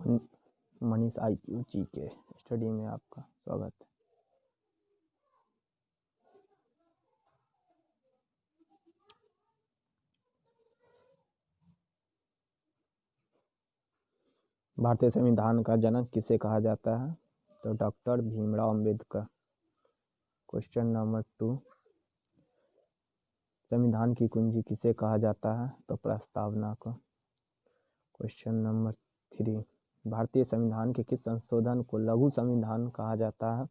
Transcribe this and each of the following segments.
Manish IQ GK study में आपका स्वागत है। भारतीय संविधान का जनक किसे कहा जाता है? तो doctor Bhimrao Ambedkar. Question number 2, संविधान की कुंजी किसे कहा जाता है? तो प्रस्तावना को। क्वेश्चन नंबर 3, भारतीय संविधान के किस संशोधन को लघु संविधान कहा जाता है?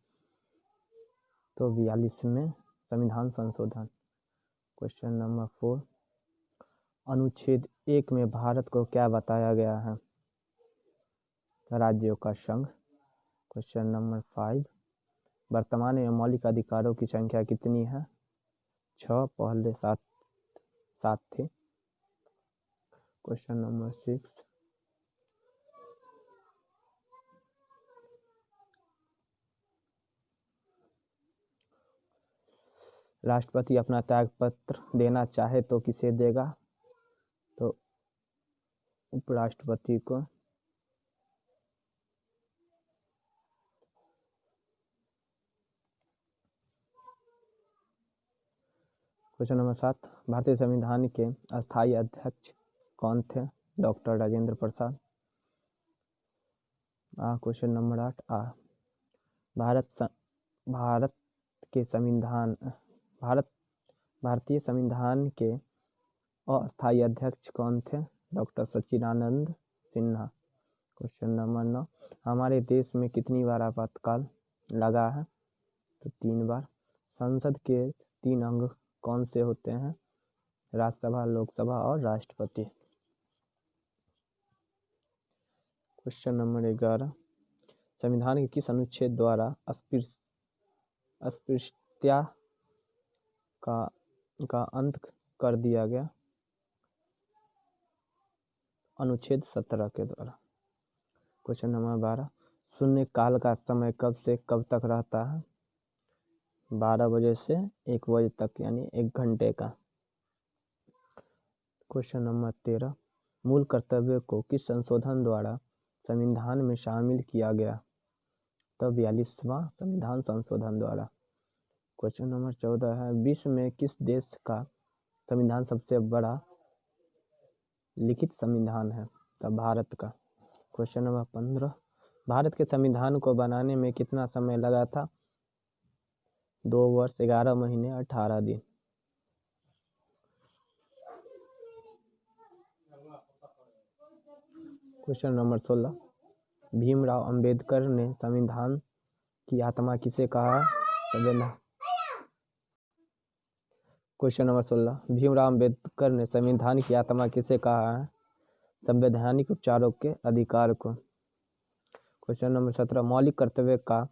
तो 42वें संविधान संशोधन। क्वेश्चन नंबर 4, अनुच्छेद 1 में भारत को क्या बताया गया है? राज्यों का संघ। क्वेश्चन नंबर 5, वर्तमान में मौलिक अधिकारों की संख्या कितनी है? 6, पहले 7 थे। क्वेश्चन नंबर 6, राष्ट्रपति अपना त्यागपत्र देना चाहे तो किसे देगा? तो उपराष्ट्रपति को। क्वेश्चन नंबर 7, भारतीय संविधान के अस्थायी अध्यक्ष कौन थे? Doctor Rajendra Prasad. Question number 8, भारतीय संविधान के अस्थायी अध्यक्ष कौन थे? डॉक्टर सच्चिदानंद सिन्हा। क्वेश्चन नंबर 9, हमारे देश में कितनी बार आपातकाल लगा है? तो 3 बार। संसद के 3 अंग कौन से होते हैं? राज्यसभा, लोकसभा और राष्ट्रपति। क्वेश्चन नंबर 11, संविधान के किस अनुच्छेद द्वारा अस्पृश्यता का अंत कर दिया गया? अनुच्छेद 17 के द्वारा। क्वेश्चन नंबर 12, शून्य काल का समय कब से कब तक रहता है? 12 बजे से 1 बजे तक, यानी 1 घंटे का। क्वेश्चन नंबर 13, मूल कर्तव्य को किस संशोधन द्वारा संविधान में शामिल किया गया? तो 42वां संविधान संशोधन द्वारा। क्वेश्चन नंबर 14 है, विश्व में किस देश का संविधान सबसे बड़ा लिखित संविधान है? तो भारत का। क्वेश्चन नंबर 15, भारत के संविधान को बनाने में कितना समय लगा था? 2 वर्ष 11 महीने 18 दिन। क्वेश्चन नंबर 16, भीमराव अंबेडकर ने संविधान की आत्मा किसे कहा? क्वेश्चन नंबर 16, भीमराव अंबेडकर ने संविधान की आत्मा किसे कहा है? संवैधानिक उपचारों के अधिकार को। क्वेश्चन नंबर 17, मौलिक कर्तव्य का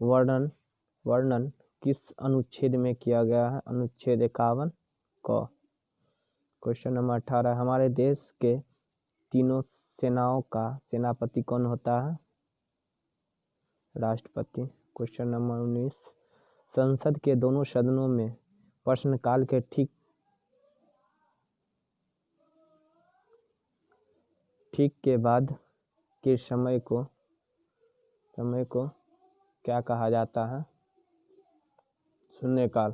वर्णन किस अनुच्छेद में किया गया है? अनुच्छेद 51 को। क्वेश्चन नंबर 18, हमारे देश के तीनों सेनाओं का सेनापति कौन होता है? राष्ट्रपति। क्वेश्चन नंबर 19, संसद के दोनों सदनों में प्रश्नकाल के ठीक के बाद के समय को क्या कहा जाता है? शून्यकाल।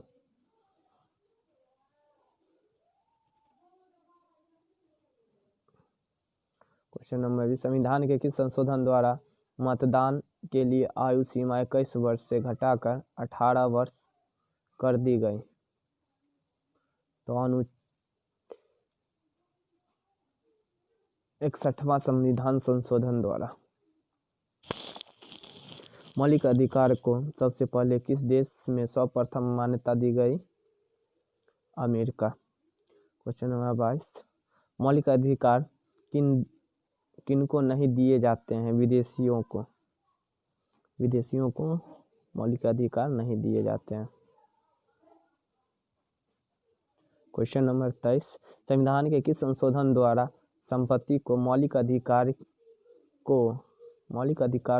क्वेश्चन नंबर 20, संविधान के किस संशोधन द्वारा मतदान के लिए आयु सीमा 21 वर्ष से घटाकर 18 वर्ष कर दी गई? तो 61वां संविधान संशोधन द्वारा। मौलिक अधिकार को सबसे पहले किस देश में सर्वप्रथम मान्यता दी गई? अमेरिका। क्वेश्चन नंबर 22, मौलिक अधिकार किनको नहीं दिए जाते हैं? विदेशियों को मौलिक अधिकार नहीं दिए जाते हैं। क्वेश्चन नंबर 23, संविधान के किस संशोधन द्वारा संपत्ति को मौलिक अधिकार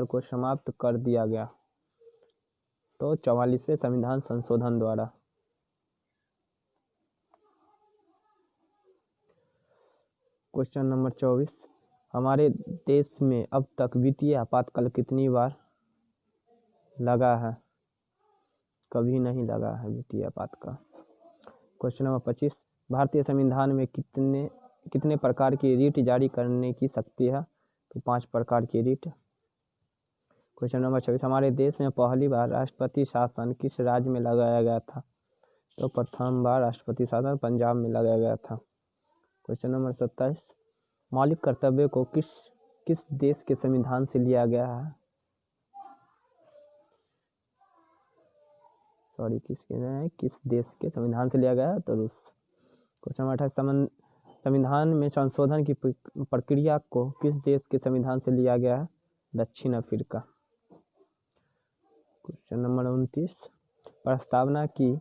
को समाप्त कर दिया गया? तो 44वें संविधान संशोधन द्वारा। क्वेश्चन नंबर 24, हमारे देश में अब तक वित्तीय आपातकाल कितनी बार लगा है? कभी नहीं लगा है वित्तीय आपातकाल। क्वेश्चन नंबर 25, भारतीय संविधान में कितने प्रकार की रीट जारी करने की शक्ति है? तो 5 प्रकार की रीट। क्वेश्चन नंबर 26, हमारे देश में पहली बार राष्ट्रपति शासन किस राज्य में लगाया गया था? तो प्रथम बार राष्ट्रपति शासन पंजाब में लगाया गया था। क्वेश्चन नंबर 27, मौलिक कर्तव्य को किस देश के संविधान से लिया गया है? किस देश के संविधान से लिया गया है? तो रूस। क्वेश्चन नंबर 28, संविधान में संशोधन की प्रक्रिया को किस देश के संविधान से लिया गया है? दक्षिण अफ्रीका। क्वेश्चन नंबर 29, प्रस्तावना की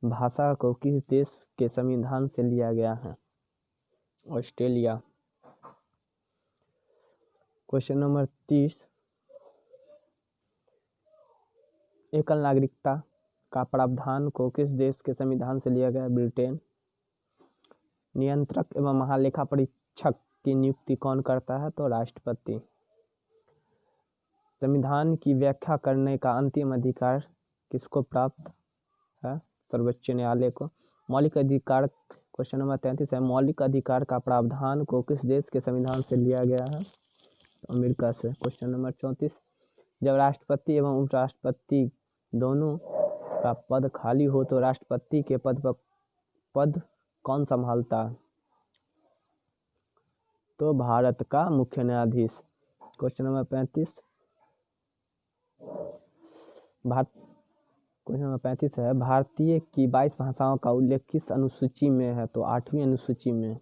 भाषा को किस देश के संविधान से लिया गया है? ऑस्ट्रेलिया। क्वेश्चन नंबर 30, एकल नागरिकता का प्रावधान को किस देश के संविधान से लिया गया? ब्रिटेन। नियंत्रक एवं महालेखा परीक्षक की नियुक्ति कौन करता है? तो राष्ट्रपति। संविधान की व्याख्या करने का अंतिम अधिकार किसको प्राप्त है? सर्वोच्च न्यायालय को। मौलिक अधिकार, क्वेश्चन नंबर 33 है, मौलिक अधिकार का प्रावधान को किस देश के संविधान से लिया गया है? अमेरिका से। क्वेश्चन नंबर 34, जब राष्ट्रपति एवं उपराष्ट्रपति दोनों का पद खाली हो तो राष्ट्रपति के पद कौन संभालता है? तो भारत का मुख्य न्यायाधीश। क्वेश्चन नंबर 35, क्वेश्चन नंबर 35 है, भारतीय की 22 भाषाओं का उल्लेख किस अनुसूची में है? तो 8वीं अनुसूची में।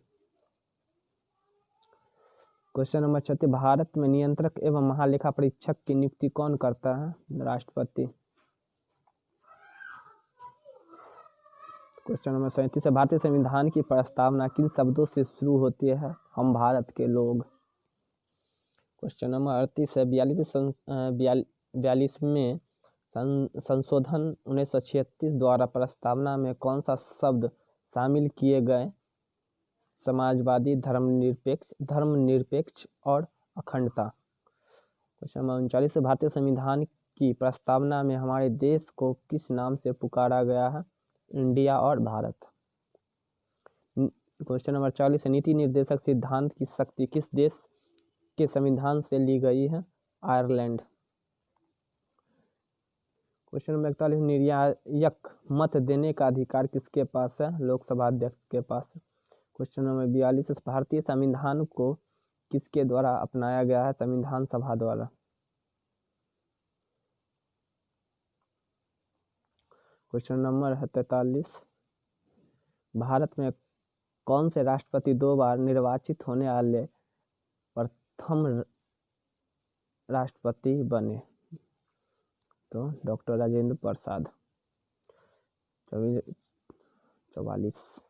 क्वेश्चन नंबर 36, भारत में नियंत्रक एवं महालेखा परीक्षक की नियुक्ति कौन करता है? राष्ट्रपति। क्वेश्चन नंबर 37 है, भारतीय संविधान की प्रस्तावना किन शब्दों से शुरू होती है? हम भारत के लोग। क्वेश्चन नंबर 38 है, 42वें संशोधन 1936 द्वारा प्रस्तावना में कौन सा शब्द शामिल किए गए? समाजवादी, धर्मनिरपेक्ष और अखंडता। क्वेश्चन नंबर 39, भारतीय संविधान की प्रस्तावना में हमारे देश को किस नाम से पुकारा गया है? इंडिया और भारत। क्वेश्चन नंबर 40 है, नीति निर्देशक सिद्धांत की शक्ति किस देश के संविधान से ली गई है? आयरलैंड। क्वेश्चन नंबर 41, निर्णायक मत देने का अधिकार किसके पास है? लोकसभा अध्यक्ष के पास। क्वेश्चन नंबर 42, भारतीय संविधान को किसके द्वारा अपनाया गया है? संविधान सभा द्वारा। क्वेश्चन नंबर 43, भारत में कौन से राष्ट्रपति 2 बार निर्वाचित होने वाले प्रथम राष्ट्रपति बने? तो doctor Rajendra Prasad. 44।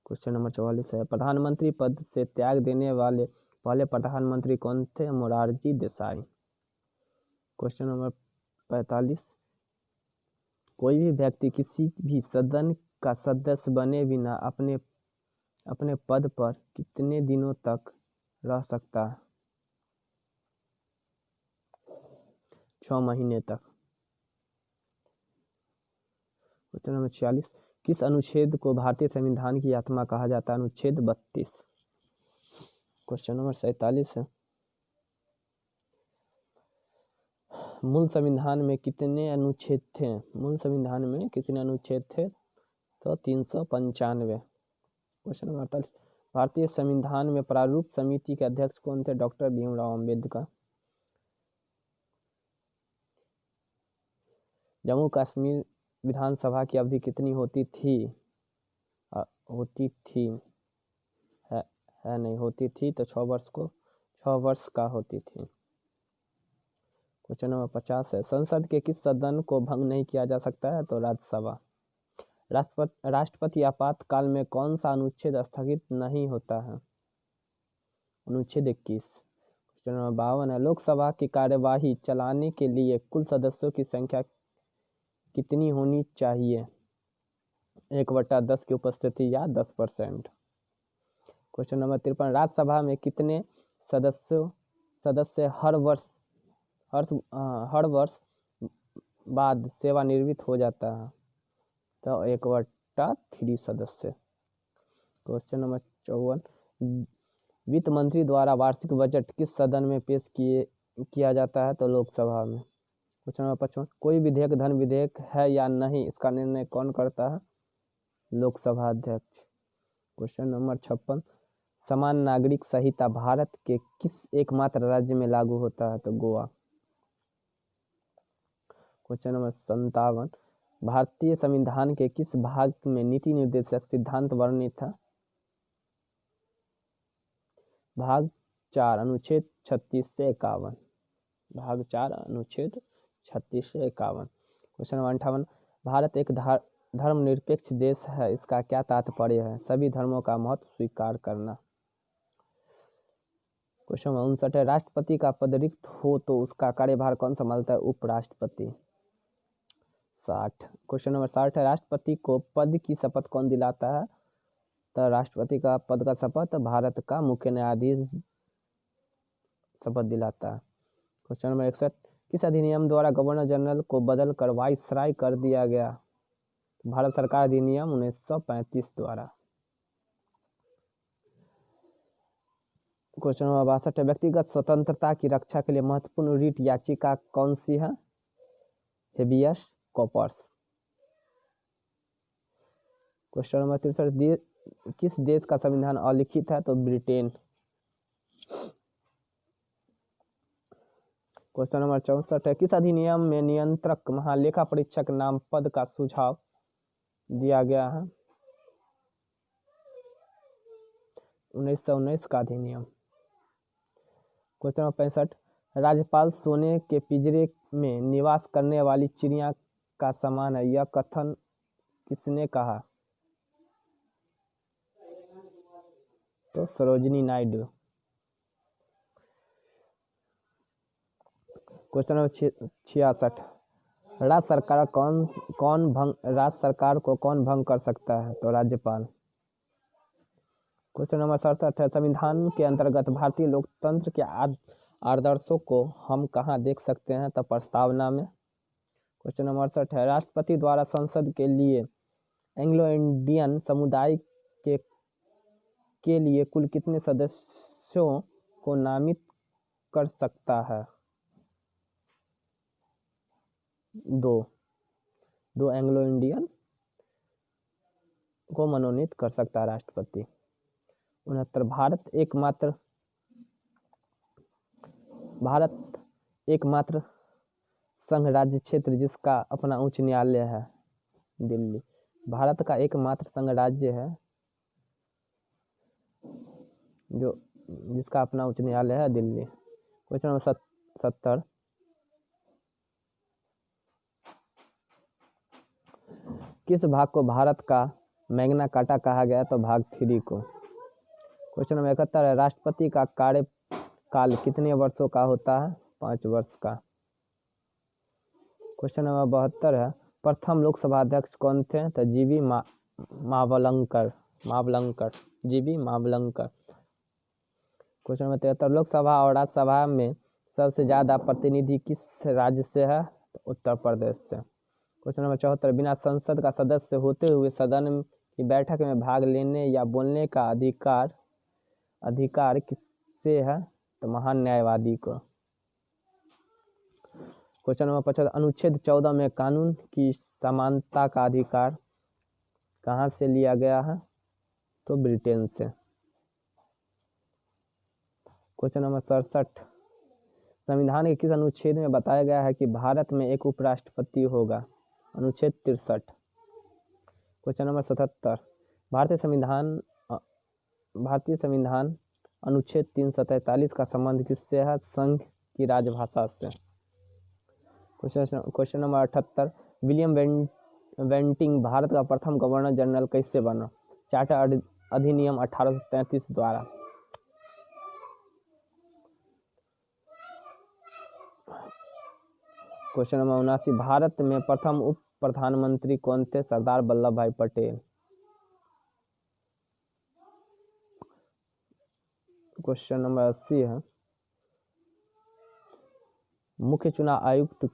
Question number 44 है, प्रधानमंत्री पद से त्याग देने वाले पहले प्रधानमंत्री कौन थे? मोरारजी देसाई। क्वेश्चन नंबर 45, कोई भी व्यक्ति किसी भी सदन का सदस्य बने बिना अपने पद पर कितने दिनों तक रह सकता है? 6 महीने तक। क्वेश्चन नंबर 46, किस अनुच्छेद को भारतीय संविधान की आत्मा कहा जाता है? अनुच्छेद 32। क्वेश्चन नंबर 47 है, मूल संविधान में कितने अनुच्छेद थे? मूल संविधान में कितने अनुच्छेद थे? तो 395। क्वेश्चन नंबर 48, भारतीय संविधान में प्रारूप समिति के अध्यक्ष कौन थे? डॉक्टर भीमराव अम्बेडकर। जम्मू कश्मीर विधानसभा की अवधि कितनी होती थी? होती थी तो 6 वर्ष का होती थी। क्वेश्चन नंबर 50 है, संसद के किस सदन को भंग नहीं किया जा सकता है? तो राज्यसभा। राष्ट्रपति आपातकाल में कौन सा अनुच्छेद स्थगित नहीं होता है? अनुच्छेद 21। क्वेश्चन नंबर 52 है, लोकसभा की कार्यवाही चलाने के लिए कुल सदस्यों की संख्या कितनी होनी चाहिए? 1/10 की उपस्थिति या 10%। क्वेश्चन नंबर 53, राज्यसभा में कितने सदस्य हर वर्ष बाद सेवानिवृत्त हो जाता है। तो 1/3 सदस्य। क्वेश्चन नंबर 54, वित्त मंत्री द्वारा वार्षिक बजट किस सदन में पेश किया जाता है? तो लोकसभा में। क्वेश्चन नंबर 55, कोई विधेयक धन विधेयक है या नहीं, इसका निर्णय कौन करता है? लोकसभा अध्यक्ष। क्वेश्चन नंबर 56, समान नागरिक संहिता भारत के किस एकमात्र राज्य में लागू होता है? तो गोवा। क्वेश्चन नंबर 57, भारतीय संविधान के किस भाग में नीति निर्देशक सिद्धांत वर्णित है? भाग 4 अनुच्छेद 36 से 51। भाग 4 अनुच्छेद 36 से 51। क्वेश्चन नंबर 58, भारत एक धर्मनिरपेक्ष देश है, इसका क्या तात्पर्य है? सभी धर्मों का महत्व स्वीकार करना। क्वेश्चन नंबर 59 है, राष्ट्रपति का पद रिक्त हो तो उसका कार्यभार कौन संभालता है? उपराष्ट्रपति। 60। क्वेश्चन नंबर 60 है, राष्ट्रपति को पद की शपथ कौन दिलाता है? तो राष्ट्रपति का पद का शपथ भारत का मुख्य न्यायाधीश शपथ दिलाता है। क्वेश्चन नंबर 61, किस अधिनियम द्वारा गवर्नर जनरल को बदल कर वाइसराय कर दिया गया? भारत सरकार अधिनियम 1935 द्वारा। क्वेश्चन नंबर 62, व्यक्तिगत स्वतंत्रता की रक्षा के लिए महत्वपूर्ण रिट याचिका कौन सी है? Habeas corpus. क्वेश्चन नंबर 63, किस देश का संविधान अलिखित है? तो ब्रिटेन। क्वेश्चन नंबर 64 है, किस अधिनियम में नियंत्रक महालेखा परीक्षक नाम पद का सुझाव दिया गया है? 1919 का अधिनियम। क्वेश्चन नंबर 65, राज्यपाल सोने के पिंजरे में निवास करने वाली चिड़िया का समान है, यह कथन किसने कहा? तो सरोजिनी नायडू। क्वेश्चन नंबर 66, राज्य सरकार को कौन भंग कर सकता है? तो राज्यपाल। क्वेश्चन नंबर 67 है, संविधान के अंतर्गत भारतीय लोकतंत्र के आदर्शों को हम कहाँ देख सकते हैं? तो प्रस्तावना में। क्वेश्चन नंबर 68 है, राष्ट्रपति द्वारा संसद के लिए एंग्लो इंडियन समुदाय के लिए कुल कितने सदस्यों को नामित कर सकता है? 2 एंग्लो इंडियन को मनोनीत कर सकता है राष्ट्रपति। 69, भारत एकमात्र संघ राज्य क्षेत्र जिसका अपना उच्च न्यायालय है? दिल्ली। भारत का एकमात्र संघ राज्य है जिसका अपना उच्च न्यायालय है? दिल्ली। क्वेश्चन नंबर 70, किस भाग को भारत का मैग्ना कार्टा कहा गया? तो भाग 3 को। क्वेश्चन नंबर 71 है, राष्ट्रपति का कार्यकाल कितने वर्षों का होता है? 5 वर्ष का। क्वेश्चन नंबर 72 है, प्रथम लोकसभा अध्यक्ष कौन थे? तो जीवी मावलंकर। जीवी मावलंकर। क्वेश्चन नंबर 73, लोकसभा और राज्यसभा में सबसे ज्यादा प्रतिनिधि किस राज्य से है? तो उत्तर प्रदेश से। क्वेश्चन नंबर 74, बिना संसद का सदस्य होते हुए सदन की बैठक में भाग लेने या बोलने का अधिकार किससे है? तो महान न्यायवादी को। क्वेश्चन नंबर 75, अनुच्छेद 14 में कानून की समानता का अधिकार कहाँ से लिया गया है? तो ब्रिटेन से। क्वेश्चन नंबर 67, संविधान के किस अनुच्छेद में बताया गया है कि भारत में एक उपराष्ट्रपति होगा? अनुच्छेद 63। क्वेश्चन नंबर 77, भारतीय संविधान अनुच्छेद 343 का संबंध किससे है? संघ की राजभाषा से। Question number 78, William Bentinck Bharat का प्रथम गवर्नर जनरल कैसे बना? चार्टर अधिनियम 1833 द्वारा। क्वेश्चन नंबर 79, भारत में प्रथम उप प्रधानमंत्री कौन थे? सरदार वल्लभ भाई पटेल। क्वेश्चन नंबर 80 है, मुख्य चुनाव आयुक्त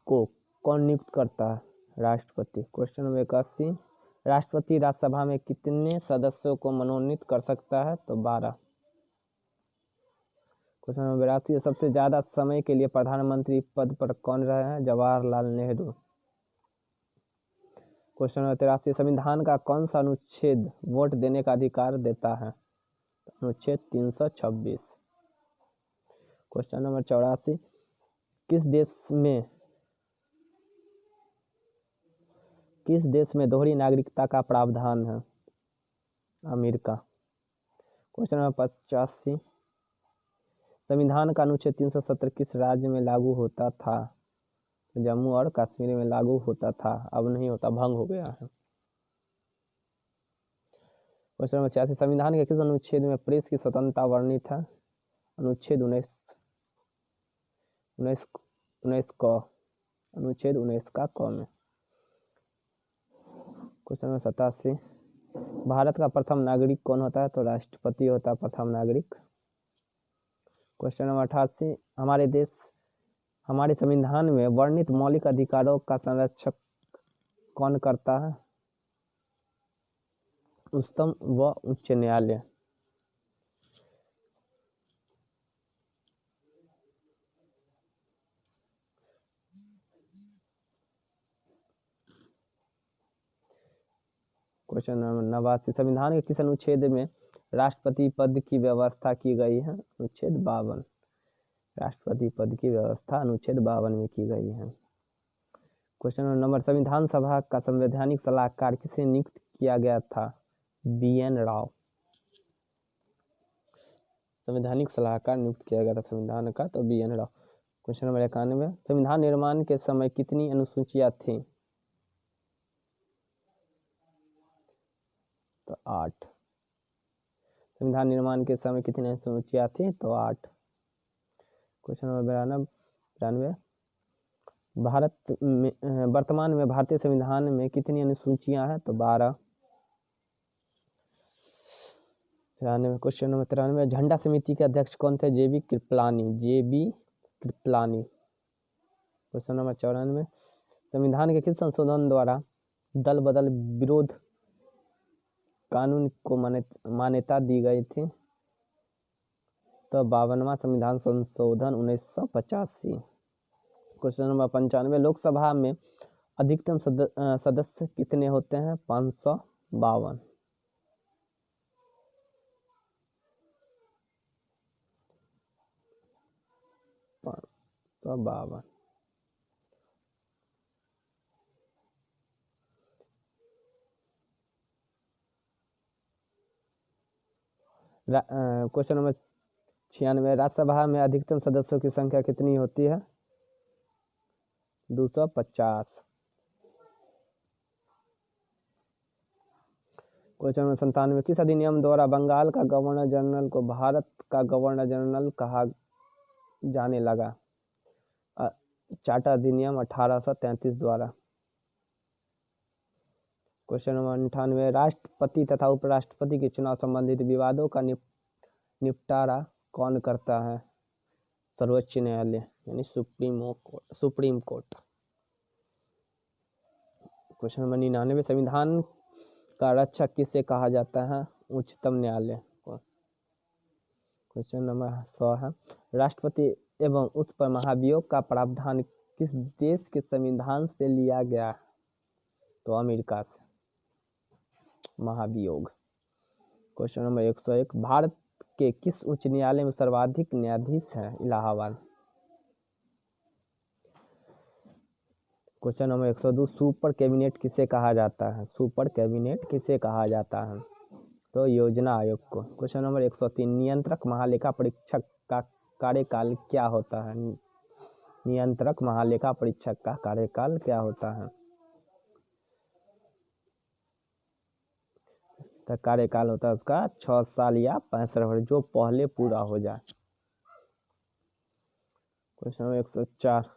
को कौन नियुक्त करता है? राष्ट्रपति। क्वेश्चन नंबर 81, राष्ट्रपति राज्यसभा में कितने सदस्यों को मनोनीत कर सकता है? तो 12। क्वेश्चन नंबर 82, सबसे ज्यादा समय के लिए प्रधानमंत्री पद पर कौन रहे हैं? जवाहरलाल नेहरू। क्वेश्चन नंबर 83, संविधान का कौन सा अनुच्छेद वोट देने का अधिकार देता है? अनुच्छेद 326। क्वेश्चन नंबर 84, किस देश में दोहरी नागरिकता का प्रावधान है? अमेरिका। क्वेश्चन नंबर 85, संविधान का अनुच्छेद 370 किस राज्य में लागू होता था? जम्मू और कश्मीर में लागू होता था, अब नहीं होता, भंग हो गया है। क्वेश्चन नंबर 86, संविधान के किस अनुच्छेद में प्रेस की स्वतंत्रता वर्णित है? अनुच्छेद 19 क। अनुच्छेद 19 का क में। क्वेश्चन नंबर 87, भारत का प्रथम नागरिक कौन होता है? तो राष्ट्रपति होता है प्रथम नागरिक। क्वेश्चन नंबर 88, हमारे संविधान में वर्णित मौलिक अधिकारों का संरक्षण कौन करता है? उच्चतम व उच्च न्यायालय। क्वेश्चन नंबर 89, संविधान के किस अनुच्छेद में राष्ट्रपति पद की व्यवस्था की गई है? अनुच्छेद 52। राष्ट्रपति पद की व्यवस्था अनुच्छेद 52 में की गई है। क्वेश्चन नंबर, संविधान सभा का संवैधानिक सलाहकार किसे नियुक्त किया गया था? BN राव। संवैधानिक सलाहकार नियुक्त किया गया था संविधान का, तो BN राव। क्वेश्चन नंबर 91, संविधान निर्माण के समय कितनी अनुसूचियां थी? तो 8। संविधान निर्माण के समय कितनी अनुसूचियां थी? तो 8। क्वेश्चन नंबर 92, वर्तमान में भारतीय संविधान में कितनी अनुसूचियां हैं? तो 12। क्वेश्चन नंबर 93, झंडा समिति के अध्यक्ष कौन थे? JB कृपलानी। क्वेश्चन नंबर 94, संविधान के किस संशोधन द्वारा दल बदल विरोध कानून को मान्यता दी गई थी? तो 52वां संविधान संशोधन 1985। क्वेश्चन नंबर 95, लोकसभा में अधिकतम सदस्य कितने होते हैं? 552। क्वेश्चन नंबर 96, राज्यसभा में अधिकतम सदस्यों की संख्या कितनी होती है? 250। क्वेश्चन नंबर 97, किस अधिनियम द्वारा बंगाल का गवर्नर जनरल को भारत का गवर्नर जनरल कहा जाने लगा? चार्टर अधिनियम 1833 द्वारा। क्वेश्चन नंबर 98, राष्ट्रपति तथा उपराष्ट्रपति के चुनाव संबंधित विवादों का निपटारा कौन करता है? सर्वोच्च न्यायालय यानी सुप्रीम कोर्ट। क्वेश्चन नंबर 99, संविधान का रक्षक किसे कहा जाता है? उच्चतम न्यायालय को। क्वेश्चन नंबर 100 है, राष्ट्रपति एवं उस पर महाभियोग का प्रावधान किस देश के संविधान से लिया गया? तो अमेरिका से महाभियोग। क्वेश्चन नंबर 101, भारत के किस उच्च न्यायालय में सर्वाधिक न्यायाधीश हैं? Allahabad. Question number 102, super cabinet किसे कहा जाता है? सुपर कैबिनेट किसे कहा जाता है? तो योजना आयोग को। क्वेश्चन नंबर 103, नियंत्रक महालेखा परीक्षक का कार्यकाल क्या होता है? नियंत्रक महालेखा परीक्षक का कार्यकाल क्या होता है? तो कार्यकाल होता है उसका 6 साल या 65 वर्ष, जो पहले पूरा हो जाए। क्वेश्चन नंबर 104,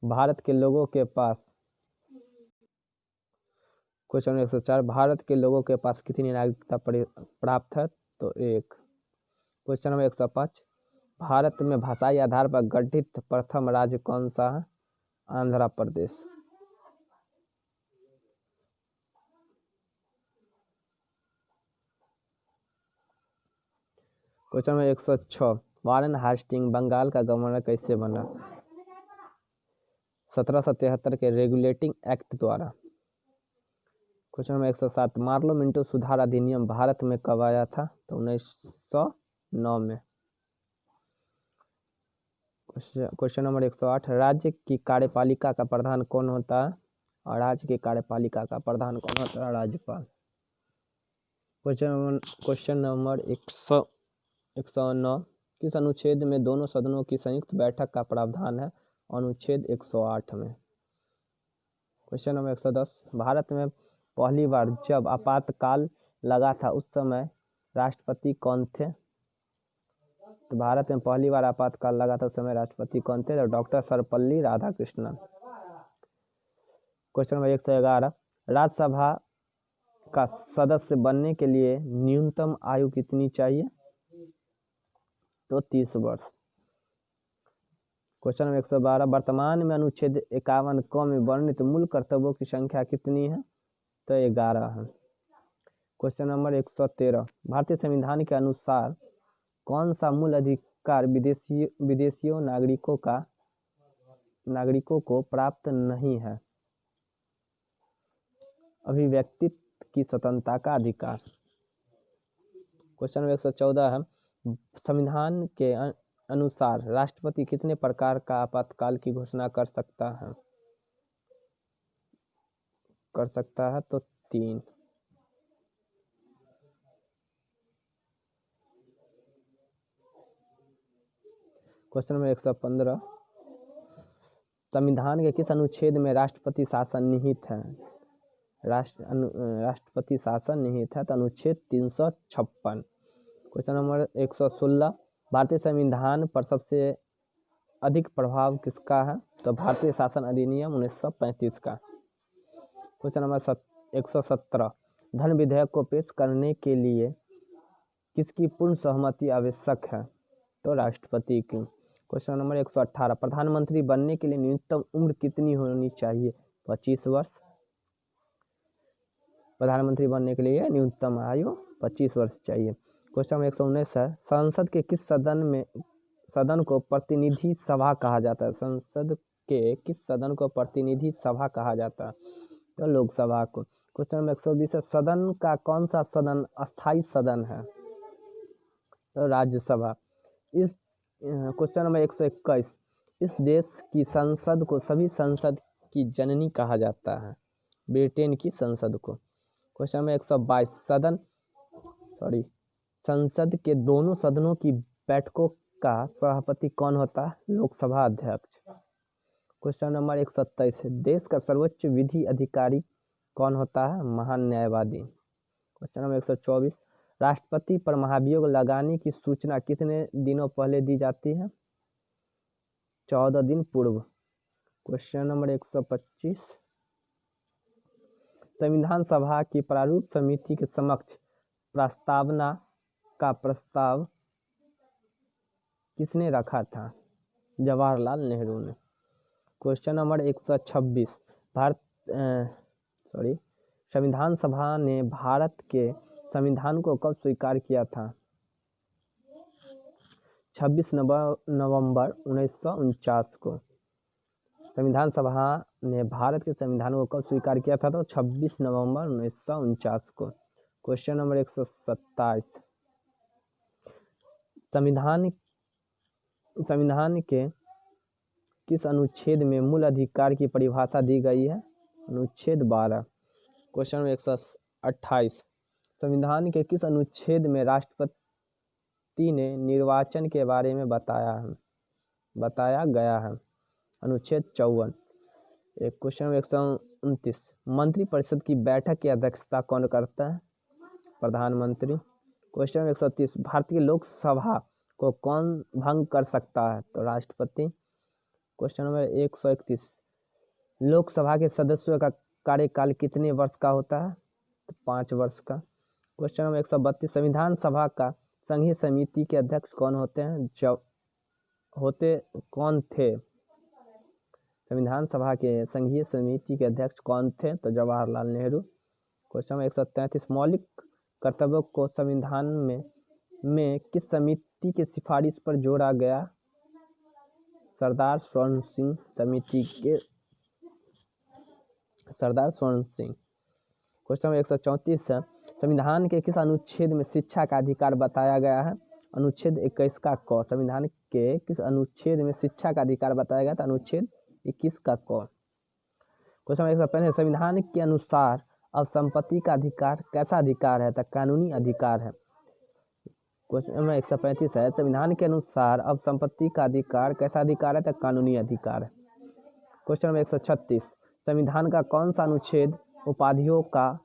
भारत के लोगों के पास क्वेश्चन नंबर 104, भारत के लोगों के पास कितनी नागरिकता प्राप्त है? तो 1। क्वेश्चन नंबर 105, भारत में भाषाई आधार पर गठित प्रथम राज्य कौन सा है? Andhra Pradesh. Question number 106, Warren Hasting Bengal का गवर्नर कैसे बना? 1773 के रेगुलेटिंग एक्ट द्वारा। क्वेश्चन नंबर 107, मार्लो मिंटो सुधार अधिनियम भारत में कब आया था? तो 1909 में। क्वेश्चन नंबर 108, राज्य की कार्यपालिका का प्रधान कौन होता है? और राज्य की कार्यपालिका का प्रधान कौन होता है? राज्यपाल। क्वेश्चन नंबर 109, किस अनुच्छेद में दोनों सदनों की संयुक्त बैठक का प्रावधान है? अनुच्छेद 108 में। क्वेश्चन नंबर 110, भारत में पहली बार जब आपातकाल लगा था उस समय राष्ट्रपति कौन थे? तो भारत में पहली बार आपातकाल लगा था उस समय राष्ट्रपति कौन थे? तो doctor Sarvepalli Radhakrishnan. Question number 111, Rajya Sabha का सदस्य बनने के लिए न्यूनतम आयु कितनी चाहिए? तो 30 वर्ष। क्वेश्चन नंबर 112, वर्तमान में अनुच्छेद 51 क में वर्णित मूल कर्तव्यों की संख्या कितनी है? तो 11 है। क्वेश्चन नंबर 113, भारतीय संविधान के अनुसार कौन सा मूल अधिकार विदेशियों नागरिकों को प्राप्त नहीं है? अभिव्यक्ति की स्वतंत्रता का अधिकार। क्वेश्चन नंबर 114 है, संविधान के अनुसार राष्ट्रपति कितने प्रकार का आपातकाल की घोषणा कर सकता है? तो 3। क्वेश्चन नंबर 115, संविधान के किस अनुच्छेद में राष्ट्रपति शासन निहित है? राष्ट्रपति शासन निहित है तो अनुच्छेद 356। क्वेश्चन नंबर 116, भारतीय संविधान पर सबसे अधिक प्रभाव किसका है? तो भारतीय शासन अधिनियम 1935 का। क्वेश्चन नंबर 117, धन विधेयक को पेश करने के लिए किसकी पूर्ण सहमति आवश्यक है? तो राष्ट्रपति की। क्वेश्चन नंबर 118, प्रधानमंत्री बनने के लिए न्यूनतम उम्र कितनी होनी चाहिए? 25 वर्ष। प्रधानमंत्री बनने के लिए न्यूनतम आयु 25 वर्ष चाहिए। क्वेश्चन नंबर 119 है, संसद के किस सदन को प्रतिनिधि सभा कहा जाता है? संसद के किस सदन को प्रतिनिधि सभा कहा जाता है? तो लोकसभा को। क्वेश्चन नंबर 120 है, सदन का कौन सा सदन अस्थायी सदन है? तो राज्यसभा। इस क्वेश्चन नंबर 121, इस देश की संसद को सभी संसद की जननी कहा जाता है? ब्रिटेन की संसद को। क्वेश्चन नंबर 122, संसद के दोनों सदनों की बैठकों का सभापति कौन होता है? लोकसभा अध्यक्ष। क्वेश्चन नंबर 127, देश का सर्वोच्च विधि अधिकारी कौन होता है? महान न्यायवादी। क्वेश्चन नंबर 124, राष्ट्रपति पर महाभियोग लगाने की सूचना कितने दिनों पहले दी जाती है? 14 दिन पूर्व। क्वेश्चन नंबर 125, संविधान सभा की प्रारूप समिति के समक्ष प्रस्तावना का प्रस्ताव किसने रखा था? जवाहरलाल नेहरू ने। क्वेश्चन नंबर 126, संविधान सभा ने भारत के संविधान को कब स्वीकार किया था? 26 नवंबर 1949 को। संविधान सभा ने भारत के संविधान को कब स्वीकार किया था? तो 26 नवंबर 1949 को। क्वेश्चन नंबर 127, संविधान के किस अनुच्छेद में मूल अधिकार की परिभाषा दी गई है? अनुच्छेद 12। क्वेश्चन नंबर 128, संविधान के किस अनुच्छेद में राष्ट्रपति ने निर्वाचन के बारे में बताया गया है? अनुच्छेद 54। क्वेश्चन नंबर 129, मंत्रिपरिषद की बैठक की अध्यक्षता कौन करता है? प्रधानमंत्री। क्वेश्चन नंबर 130, भारतीय लोकसभा को कौन भंग कर सकता है? तो राष्ट्रपति। क्वेश्चन नंबर 131, लोकसभा के सदस्यों का कार्यकाल कितने वर्ष का होता है? तो 5 वर्ष का। क्वेश्चन नंबर 132, संविधान सभा का संघीय समिति के अध्यक्ष कौन होते हैं? कौन थे? संविधान सभा के संघीय समिति के अध्यक्ष कौन थे? तो जवाहरलाल नेहरू। क्वेश्चन नंबर 133, मौलिक कर्तव्यों को संविधान में किस समिति की सिफारिश पर जोड़ा गया? सरदार स्वर्ण सिंह समिति के सरदार स्वर्ण सिंह। क्वेश्चन नंबर 134 है, संविधान के किस अनुच्छेद में शिक्षा का अधिकार बताया गया है? अनुच्छेद 21 का क। संविधान के किस अनुच्छेद में शिक्षा का अधिकार बताया गया था? अनुच्छेद 21 का क। क्वेश्चन नंबर 135, संविधान के अनुसार अब संपत्ति का अधिकार कैसा अधिकार है? तो कानूनी अधिकार है। क्वेश्चन नंबर 135 है, संविधान के अनुसार अब संपत्ति का अधिकार कैसा अधिकार है? तो कानूनी अधिकार है। क्वेश्चन नंबर 136, संविधान का कौन सा अनुच्छेद उपाधियों का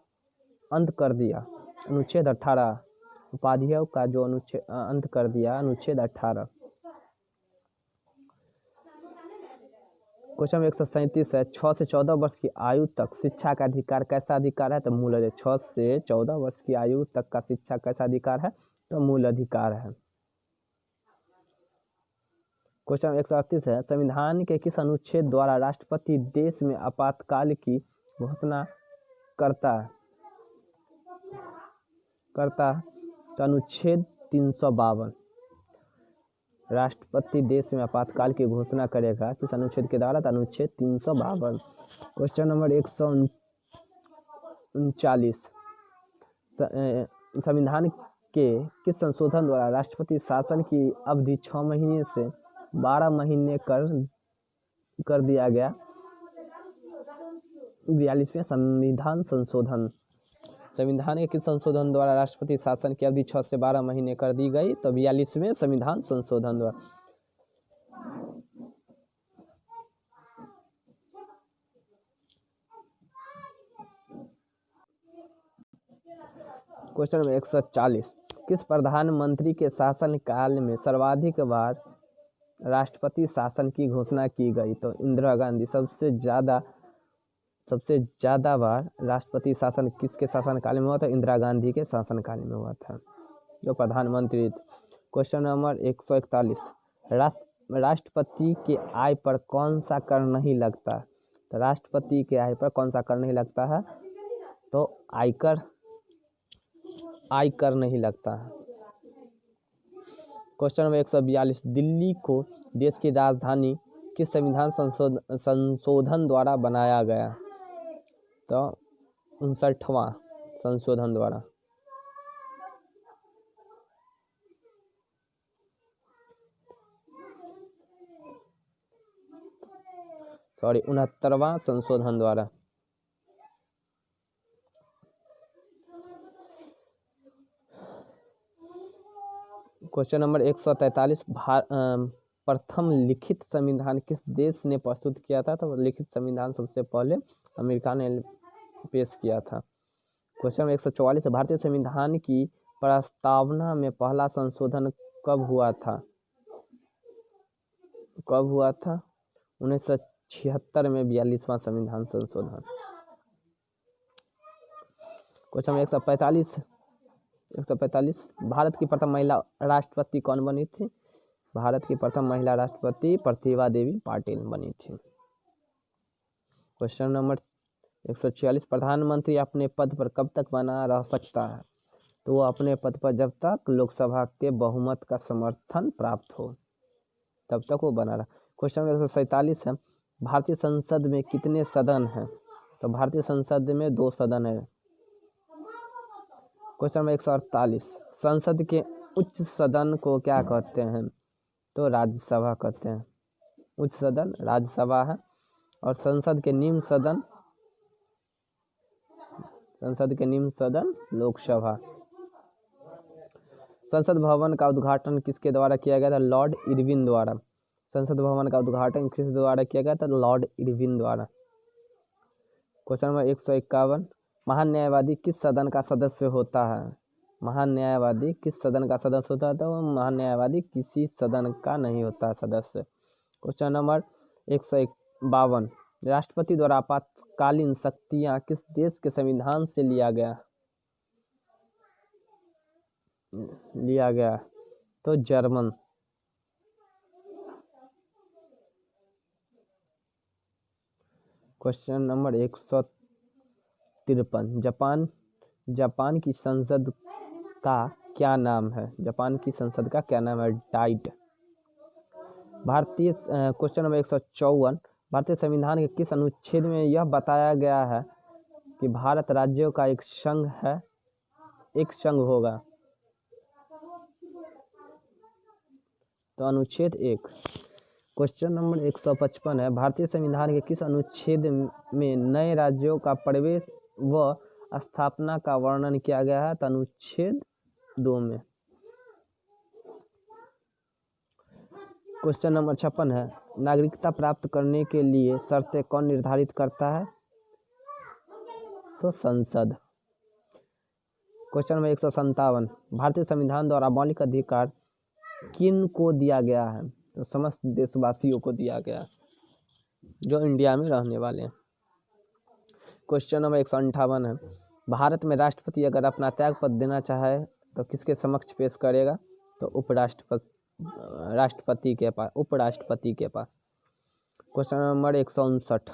अंत कर दिया? अनुच्छेद 18। उपाधियों का जो अनुच्छेद अंत कर दिया, अनुच्छेद 18। क्वेश्चन नंबर 137 है, 6 से 14 वर्ष की आयु तक शिक्षा का अधिकार कैसा अधिकार है? तो मूल अधिकार। 6 से 14 वर्ष की आयु तक का शिक्षा कैसा अधिकार है? तो मूल अधिकार है। क्वेश्चन नंबर 138 है, संविधान के किस अनुच्छेद द्वारा राष्ट्रपति देश में आपातकाल की घोषणा करता है? तो अनुच्छेद 352। राष्ट्रपति देश में आपातकाल की घोषणा करेगा किस अनुच्छेद के द्वारा? तो अनुच्छेद 352। क्वेश्चन नंबर 139, संविधान के किस संशोधन द्वारा राष्ट्रपति शासन की अवधि 6 महीने से 12 महीने कर दिया गया? 42वें संविधान संशोधन। संविधान के किस संशोधन द्वारा राष्ट्रपति शासन की अवधि 6 से 12 महीने कर दी गई? तो 42वें संविधान संशोधन द्वारा। क्वेश्चन नंबर 140, किस प्रधानमंत्री के शासन काल में सर्वाधिक बार राष्ट्रपति शासन की घोषणा की गई? तो इंदिरा गांधी। सबसे ज़्यादा बार राष्ट्रपति शासन किसके शासनकाल में हुआ था? इंदिरा गांधी के शासनकाल में हुआ था, जो प्रधानमंत्री। क्वेश्चन नंबर 141, राष्ट्रपति के आय पर कौन सा कर नहीं लगता? तो राष्ट्रपति के आय पर कौन सा कर नहीं लगता है? तो आयकर नहीं लगता है। क्वेश्चन नंबर 142, दिल्ली को देश की राजधानी किस संविधान संशोधन द्वारा बनाया गया? तो 59वां संशोधन द्वारा। 69वां संशोधन द्वारा। क्वेश्चन नंबर 143, प्रथम लिखित संविधान किस देश ने प्रस्तुत किया था? तो लिखित संविधान सबसे पहले अमेरिका ने पेश किया था। क्वेश्चन नंबर 144, भारतीय संविधान की प्रस्तावना में पहला संशोधन कब हुआ था? 1976 में 42वां संविधान संशोधन। क्वेश्चन नंबर 145, भारत की प्रथम महिला राष्ट्रपति कौन बनी थी? भारत की प्रथम महिला राष्ट्रपति प्रतिभा देवी पाटिल बनी थी। क्वेश्चन नंबर 146, प्रधानमंत्री अपने पद पर कब तक बना रह सकता है? तो वो अपने पद पर जब तक लोकसभा के बहुमत का समर्थन प्राप्त हो तब तक वो बना रहा। क्वेश्चन नंबर 147 है, भारतीय संसद में कितने सदन हैं? तो भारतीय संसद में 2 सदन है। क्वेश्चन नंबर 148, संसद के उच्च सदन को क्या कहते हैं? तो राज्यसभा कहते हैं। उच्च सदन राज्यसभा है और संसद के निम्न सदन लोकसभा। संसद भवन का उद्घाटन किसके द्वारा किया गया था? लॉर्ड इरविन द्वारा। संसद भवन का उद्घाटन किस द्वारा किया गया था? लॉर्ड इरविन द्वारा। क्वेश्चन नंबर 151, महान न्यायवादी किस सदन का सदस्य होता है? महान न्यायवादी किस सदन का सदस्य होता है? तो महान न्यायवादी किसी सदन का नहीं होता सदस्य। क्वेश्चन नंबर 152, राष्ट्रपति द्वारा आपातकालीन शक्तियां किस देश के संविधान से लिया गया? लिया गया? तो जर्मन। क्वेश्चन नंबर 153, जापान की संसद का क्या नाम है? जापान की संसद का क्या नाम है? डाइट। क्वेश्चन नंबर 154, भारतीय संविधान के किस अनुच्छेद में यह बताया गया है कि भारत राज्यों का एक संघ होगा? तो अनुच्छेद 1। क्वेश्चन नंबर 155 है, भारतीय संविधान के किस अनुच्छेद में नए राज्यों का प्रवेश व स्थापना का वर्णन किया गया है? तो अनुच्छेद 2 में। क्वेश्चन नंबर 56 है, नागरिकता प्राप्त करने के लिए शर्तें कौन निर्धारित करता है? तो संसद। क्वेश्चन नंबर 157, भारतीय संविधान द्वारा मौलिक अधिकार किन को दिया गया है? तो समस्त देशवासियों को दिया गया, जो इंडिया में रहने वाले हैं। क्वेश्चन नंबर 158 है, भारत में राष्ट्रपति अगर अपना त्यागपत्र देना चाहे तो किसके समक्ष पेश करेगा? तो उपराष्ट्रपति के पास। क्वेश्चन नंबर 159,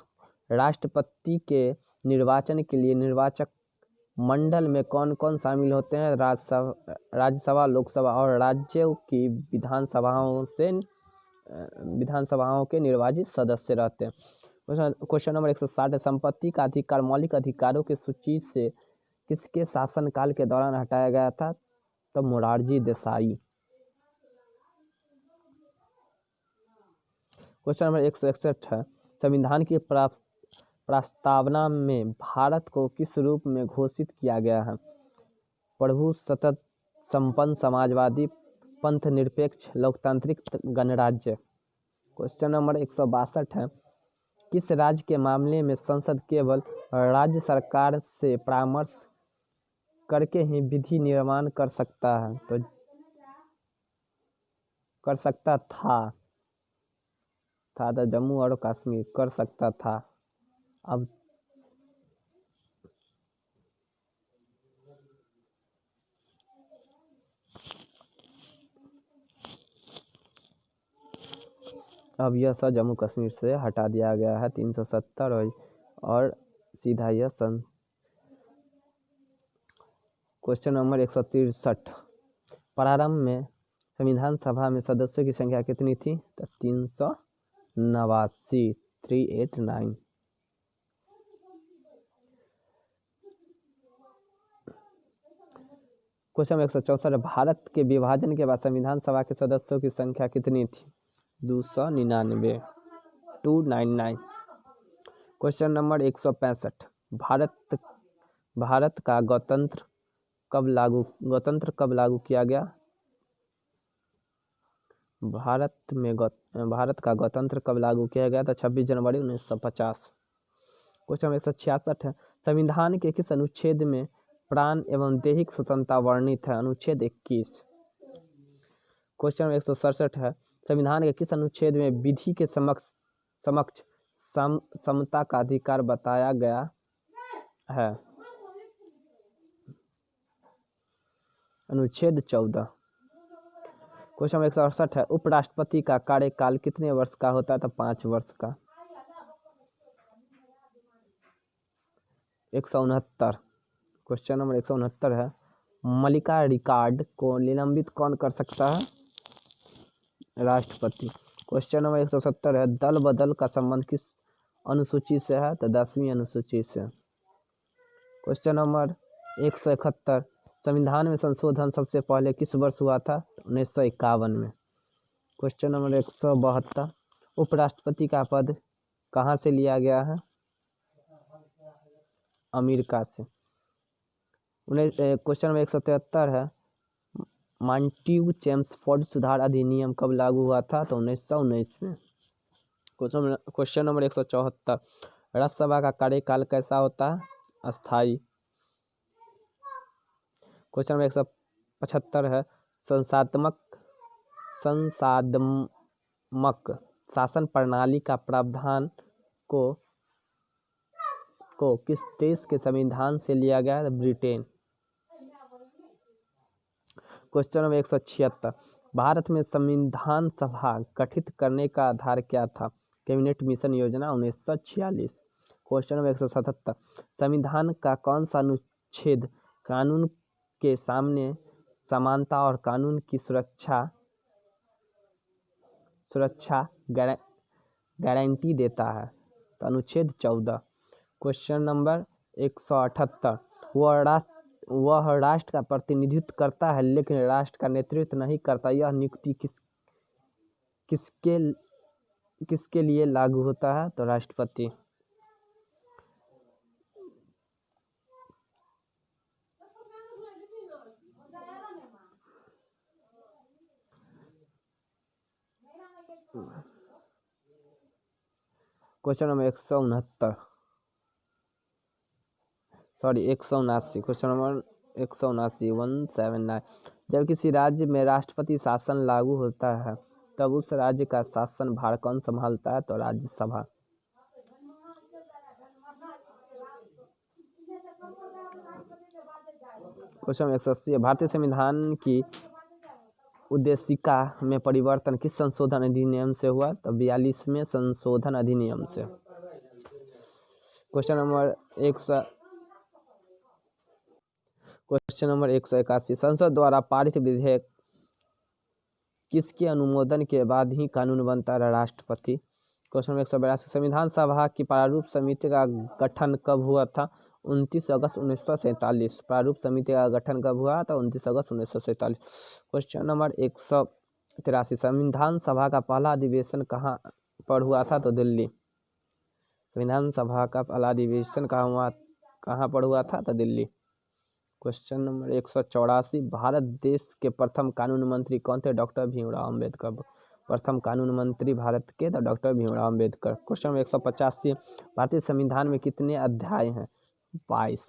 राष्ट्रपति के निर्वाचन के लिए निर्वाचक मंडल में कौन कौन शामिल होते हैं? राज्यसभा, लोकसभा और राज्यों की विधानसभाओं के निर्वाचित सदस्य रहते हैं। क्वेश्चन नंबर 160, संपत्ति का अधिकार मौलिक अधिकारों की सूची से किसके शासनकाल के दौरान हटाया गया था? तो मोरारजी देसाई। क्वेश्चन नंबर 161 है, संविधान की प्रस्तावना में भारत को किस रूप में घोषित किया गया है? प्रभुसत्ता संपन्न समाजवादी पंथ निरपेक्ष लोकतांत्रिक गणराज्य। क्वेश्चन नंबर 162 है, किस राज्य के मामले में संसद केवल राज्य सरकार से परामर्श करके ही विधि निर्माण कर सकता है? तो कर सकता था तो जम्मू और कश्मीर कर सकता था। अब यह सब जम्मू कश्मीर से हटा दिया गया है 370 और सीधा यह क्वेश्चन नंबर 163, प्रारंभ में संविधान सभा में सदस्यों की संख्या कितनी थी? तो 389। क्वेश्चन 164, भारत के विभाजन के बाद संविधान सभा के सदस्यों की संख्या कितनी थी? 299। क्वेश्चन नंबर 165, भारत का गणतंत्र कब लागू किया गया? भारत का गणतंत्र कब लागू किया गया? तो 26 जनवरी 1950। क्वेश्चन नंबर 166 है, संविधान के किस अनुच्छेद में प्राण एवं दैहिक स्वतंत्रता वर्णित है? अनुच्छेद 21। क्वेश्चन नंबर 167 है, संविधान के किस अनुच्छेद में विधि के समक्ष समता का अधिकार बताया गया है? अनुच्छेद 14। क्वेश्चन नंबर 168 है, उपराष्ट्रपति का कार्यकाल कितने वर्ष का होता है? तो 5 वर्ष का। 169। क्वेश्चन नंबर 169 है, मल्लिका रिकॉर्ड को निलंबित कौन कर सकता है? राष्ट्रपति। क्वेश्चन नंबर 170 है, दल बदल का संबंध किस अनुसूची से है? तो 10वीं अनुसूची से। क्वेश्चन नंबर 171, संविधान में संशोधन सबसे पहले किस वर्ष हुआ था? 1951 में। क्वेश्चन नंबर 172, उपराष्ट्रपति का पद कहाँ से लिया गया है? अमेरिका से। क्वेश्चन नंबर 173 है, मॉन्टेग्यू चेम्सफोर्ड सुधार अधिनियम कब लागू हुआ था? तो 1919 में। क्वेश्चन नंबर 174, राज्यसभा का कार्यकाल कैसा होता है? अस्थायी। क्वेश्चन नंबर 175 है, संसाधनात्मक शासन प्रणाली का प्रावधान को किस देश के संविधान से लिया गया है? ब्रिटेन। क्वेश्चन नंबर 176, भारत में संविधान सभा गठित करने का आधार क्या था? कैबिनेट मिशन योजना 1946। क्वेश्चन नंबर 177, संविधान का कौन सा अनुच्छेद कानून के सामने समानता और कानून की सुरक्षा गारंटी देता है? तो अनुच्छेद 14। क्वेश्चन नंबर 178, वह राष्ट्र का प्रतिनिधित्व करता है लेकिन राष्ट्र का नेतृत्व नहीं करता। यह नियुक्ति किसके लिए लागू होता है? तो राष्ट्रपति। Question number 179, question number 179। जब किसी राज्य में राष्ट्रपति शासन लागू होता है तब उस राज्य का शासन भार कौन संभालता है? तो राज्यसभा। क्वेश्चन नंबर 180, भारतीय संविधान की उद्देशिका में परिवर्तन किस संशोधन अधिनियम से हुआ? तो 42वें संशोधन अधिनियम से। क्वेश्चन नंबर 181, संसद द्वारा पारित विधेयक किसके अनुमोदन के बाद ही कानून बनता है? राष्ट्रपति। क्वेश्चन नंबर 182, संविधान सभा की प्रारूप समिति का गठन कब हुआ था? 29 अगस्त 1947। प्रारूप समिति का गठन कब हुआ था? 29 अगस्त 1947। क्वेश्चन नंबर 183, संविधान सभा का पहला अधिवेशन कहाँ पर हुआ था? तो दिल्ली। संविधान सभा का पहला अधिवेशन कहाँ पर हुआ था? तो दिल्ली। क्वेश्चन नंबर 184, भारत देश के प्रथम कानून मंत्री कौन थे? डॉक्टर भीमराव अम्बेडकर। प्रथम कानून मंत्री भारत के तो doctor Bhimrao Ambedkar. Question number 185, भारतीय संविधान में कितने अध्याय हैं? 22।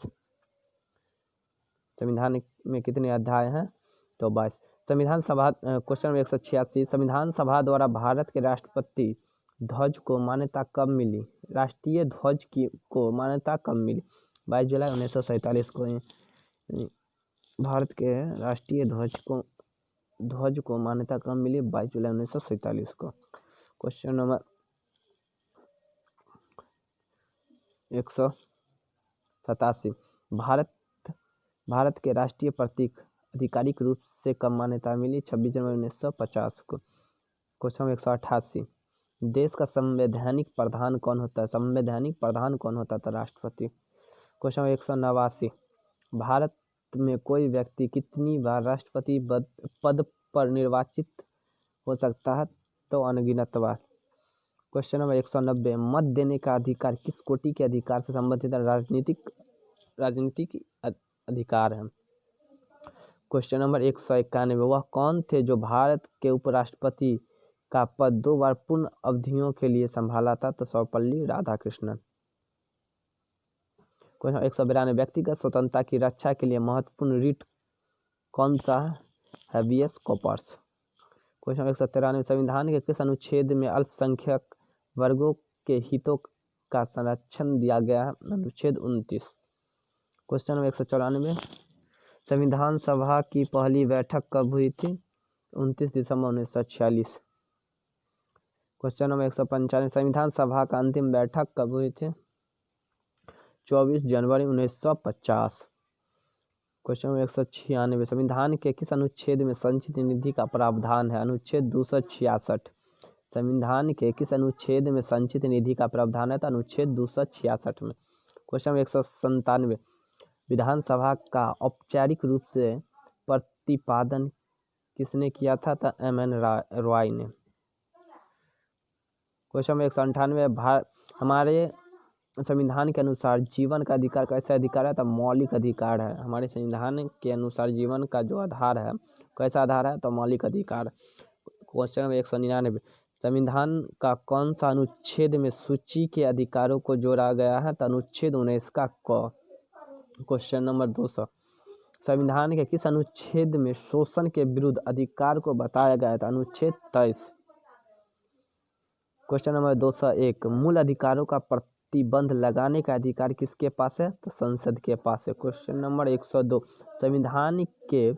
संविधान में कितने अध्याय हैं? तो 22। संविधान सभा। क्वेश्चन नंबर 186, संविधान सभा द्वारा भारत के राष्ट्रपति ध्वज को मान्यता कब मिली? राष्ट्रीय ध्वज को मान्यता कब मिली? 22 जुलाई 1947 को भारत के राष्ट्रीय ध्वज को मान्यता कब मिली? 22 जुलाई 1947 को। क्वेश्चन नंबर 187, भारत के राष्ट्रीय प्रतीक आधिकारिक रूप से कब मान्यता मिली? 26 जनवरी 1950 को। क्वेश्चन नंबर 188, देश का संवैधानिक प्रधान कौन होता है? संवैधानिक प्रधान कौन होता था? राष्ट्रपति। क्वेश्चन नंबर 189, भारत में कोई व्यक्ति कितनी बार राष्ट्रपति पद पर निर्वाचित हो सकता है? तो अनगिनत बार। क्वेश्चन नंबर 190, मत देने का अधिकार किस कोटि के अधिकार से संबंधित है? राजनीतिक अधिकार है। क्वेश्चन नंबर 191, वह कौन थे जो भारत के उपराष्ट्रपति का पद 2 बार पूर्ण अवधियों के लिए संभाला था? तो सर्वपल्ली राधाकृष्णन। क्वेश्चन 192, व्यक्तिगत स्वतंत्रता की रक्षा के लिए महत्वपूर्ण रिट कौन सा है? Habeas corpus. क्वेश्चन 193, संविधान के किस अनुच्छेद में अल्पसंख्यक वर्गों के हितों का संरक्षण दिया गया है? अनुच्छेद 29। क्वेश्चन नंबर 194, संविधान सभा की पहली बैठक कब हुई थी? 29 दिसंबर 1946। क्वेश्चन नंबर 195, संविधान सभा का अंतिम बैठक कब हुई थी? 24 जनवरी 1950। क्वेश्चन नंबर 196, संविधान के किस अनुच्छेद में संचित निधि का प्रावधान है? अनुच्छेद 266। संविधान के किस अनुच्छेद में संचित निधि का प्रावधान है? तो अनुच्छेद 266 में। क्वेश्चन नंबर 197, विधानसभा का औपचारिक रूप से प्रतिपादन किसने किया था? तो M.N. रॉय ने। क्वेश्चन नंबर 198, हमारे संविधान के अनुसार जीवन का अधिकार कैसा अधिकार है? तो मौलिक अधिकार है। हमारे संविधान के अनुसार जीवन का जो आधार है कैसा आधार है? तो मौलिक अधिकार। क्वेश्चन नंबर 199, संविधान का कौन सा अनुच्छेद में सूची के अधिकारों को जोड़ा गया है? तो अनुच्छेद 19 का क। क्वेश्चन नंबर 200, संविधान के किस अनुच्छेद में शोषण के विरुद्ध अधिकार को बताया गया था? अनुच्छेद 23। क्वेश्चन नंबर 201, मूल अधिकारों का प्रतिबंध लगाने का अधिकार किसके पास है? तो संसद के पास है। क्वेश्चन नंबर 102, संविधान के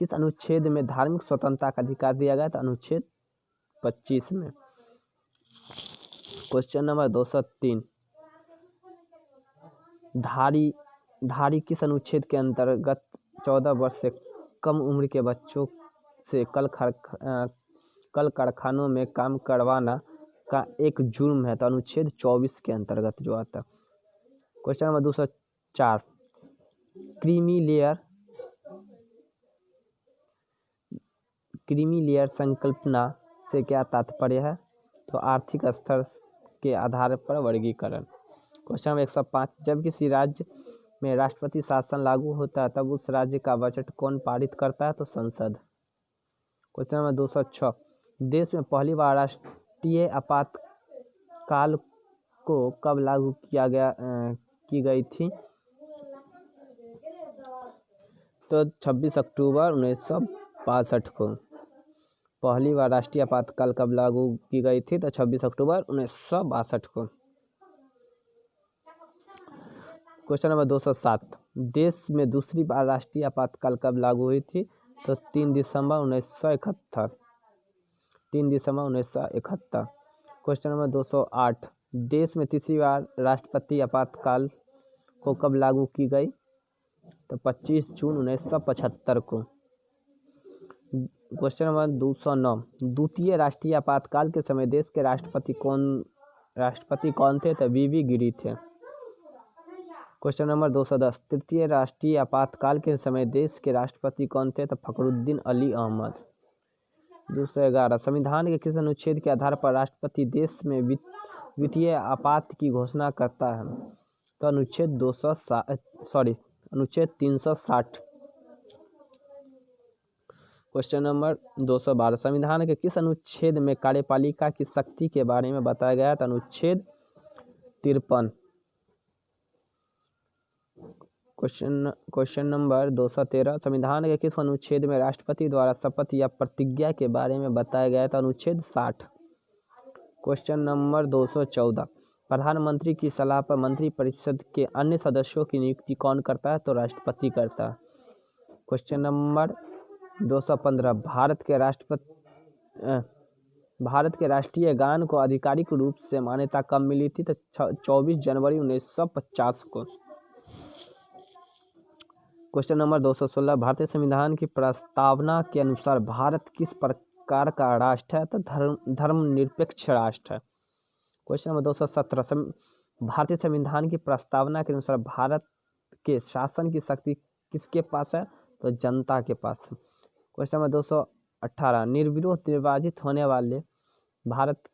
किस अनुच्छेद में धार्मिक स्वतंत्रता का अधिकार दिया गया? तो अनुच्छेद 25 में। क्वेश्चन नंबर 203, धारी किस अनुच्छेद के अंतर्गत 14 वर्ष से कम उम्र के बच्चों से कल कारखानों में काम करवाना का एक जुर्म है? तो अनुच्छेद 24 के अंतर्गत जो आता है। क्वेश्चन नंबर 204, क्रीमी लेयर संकल्पना से क्या तात्पर्य है? तो आर्थिक स्तर के आधार पर वर्गीकरण। क्वेश्चन नंबर 105, जब किसी राज्य में राष्ट्रपति शासन लागू होता है तब उस राज्य का बजट कौन पारित करता है? तो संसद। क्वेश्चन नंबर 206, देश में पहली बार राष्ट्रीय आपातकाल को कब लागू की गई थी? तो 26 अक्टूबर 1962 को। पहली बार राष्ट्रीय आपातकाल कब लागू की गई थी? तो 26 अक्टूबर 1962 को। क्वेश्चन नंबर 207, देश में दूसरी बार राष्ट्रीय आपातकाल कब लागू हुई थी? तो 3 दिसंबर 1971। 3 दिसंबर 1971। क्वेश्चन नंबर 208, देश में तीसरी बार राष्ट्रपति आपातकाल को कब लागू की गई? तो 25 जून 1975 को। क्वेश्चन नंबर 209, द्वितीय राष्ट्रीय आपातकाल के समय देश के राष्ट्रपति कौन थे? तो वीवी गिरी थे। क्वेश्चन नंबर 210, तृतीय राष्ट्रीय आपातकाल के समय देश के राष्ट्रपति कौन थे? तो फखरुद्दीन अली अहमद। 211, संविधान के किस अनुच्छेद के आधार पर राष्ट्रपति देश में वित्तीय आपात की घोषणा करता है? तो अनुच्छेद 360। क्वेश्चन नंबर 212, संविधान के किस अनुच्छेद में कार्यपालिका की शक्ति के बारे में बताया गया है? तो अनुच्छेद 53। क्वेश्चन नंबर 213, संविधान के किस अनुच्छेद में राष्ट्रपति द्वारा शपथ या प्रतिज्ञा के बारे में बताया गया है? तो अनुच्छेद 60। क्वेश्चन नंबर 214, प्रधानमंत्री की सलाह पर मंत्रिपरिषद के अन्य सदस्यों की नियुक्ति कौन करता है? तो राष्ट्रपति करता है। क्वेश्चन नंबर 215, भारत के राष्ट्रीय गान को आधिकारिक रूप से मान्यता कब मिली थी? तो 24 जनवरी 1950 को। क्वेश्चन नंबर 216, भारतीय संविधान की प्रस्तावना के अनुसार भारत किस प्रकार का राष्ट्र है? तो धर्मनिरपेक्ष राष्ट्र है। क्वेश्चन नंबर 217, भारतीय संविधान की प्रस्तावना के अनुसार भारत के शासन की शक्ति किसके पास है? तो जनता के पास है। क्वेश्चन नंबर 218, निर्विरोध निर्वाचित होने वाले भारत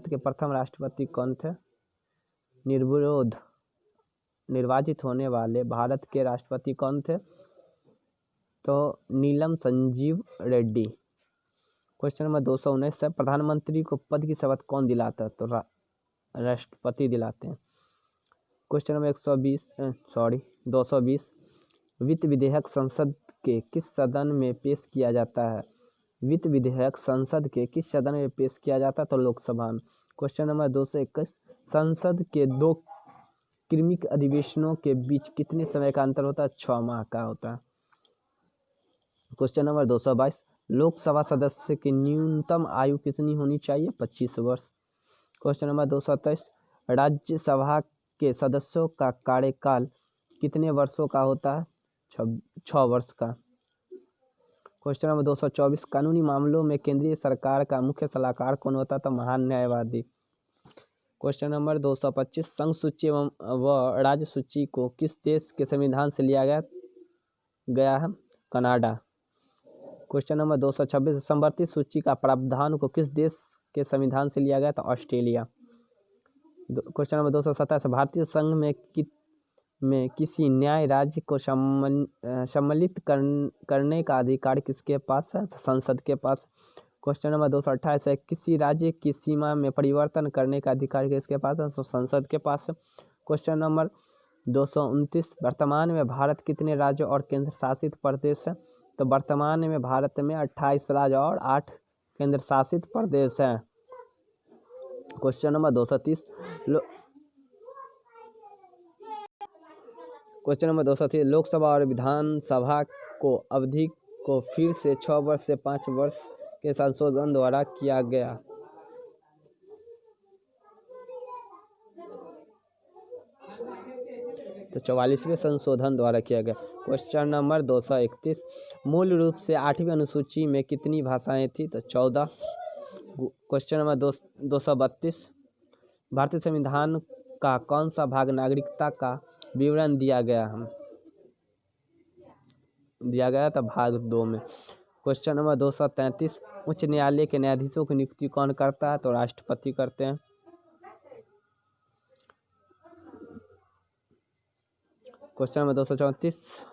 के प्रथम राष्ट्रपति कौन थे? निर्विरोध निर्वाचित होने वाले भारत के राष्ट्रपति कौन थे? तो नीलम संजीव रेड्डी। क्वेश्चन नंबर 219 है, प्रधानमंत्री को पद की शपथ कौन दिलाता है? तो राष्ट्रपति दिलाते हैं। क्वेश्चन नंबर 220, वित्त विधेयक संसद के किस सदन में पेश किया जाता है? वित्त विधेयक संसद के किस सदन में पेश किया जाता है? तो लोकसभा में। क्वेश्चन नंबर 221, संसद के 2 क्रमिक अधिवेशनों के बीच कितने समय का अंतर होता है? 6 माह का होता है। क्वेश्चन नंबर 222, लोकसभा सदस्य की न्यूनतम आयु कितनी होनी चाहिए? 25 वर्ष। क्वेश्चन नंबर 223, राज्यसभा के सदस्यों का कार्यकाल कितने वर्षों का होता है? 6 वर्ष का। क्वेश्चन नंबर 224, कानूनी मामलों में केंद्रीय सरकार का मुख्य सलाहकार कौन होता है? तो महान न्यायवादी। क्वेश्चन नंबर 225, संघ सूची व राज्य सूची को किस देश के संविधान से लिया गया है? कनाडा। क्वेश्चन नंबर 226, समवर्ती सूची का प्रावधान को किस देश के संविधान से लिया गया? तो ऑस्ट्रेलिया। क्वेश्चन नंबर 227, भारतीय संघ में किसी न्याय राज्य को सम्मिलित करने का अधिकार किसके पास है? संसद के पास। क्वेश्चन नंबर 228 है, किसी राज्य की सीमा में परिवर्तन करने का अधिकार किसके पास है? संसद के पास है। क्वेश्चन नंबर 229, वर्तमान में भारत कितने राज्य और केंद्र शासित प्रदेश है? तो वर्तमान में भारत में 28 राज्य और 8 केंद्र शासित प्रदेश हैं। Question number 230, question number 203, Lok Sabha और विधानसभा को अवधि को फिर से 6 वर्ष से 5 वर्ष के संशोधन द्वारा किया गया। तो 44वें संशोधन द्वारा किया गया। क्वेश्चन नंबर 231, मूल रूप से 8वीं अनुसूची में कितनी भाषाएं थी? तो 14। क्वेश्चन नंबर 232, भारतीय संविधान का कौन सा भाग नागरिकता का विवरण दिया गया था? भाग 2 में। क्वेश्चन नंबर 233, उच्च न्यायालय के न्यायाधीशों की नियुक्ति कौन करता है? तो राष्ट्रपति करते हैं। क्वेश्चन नंबर 234,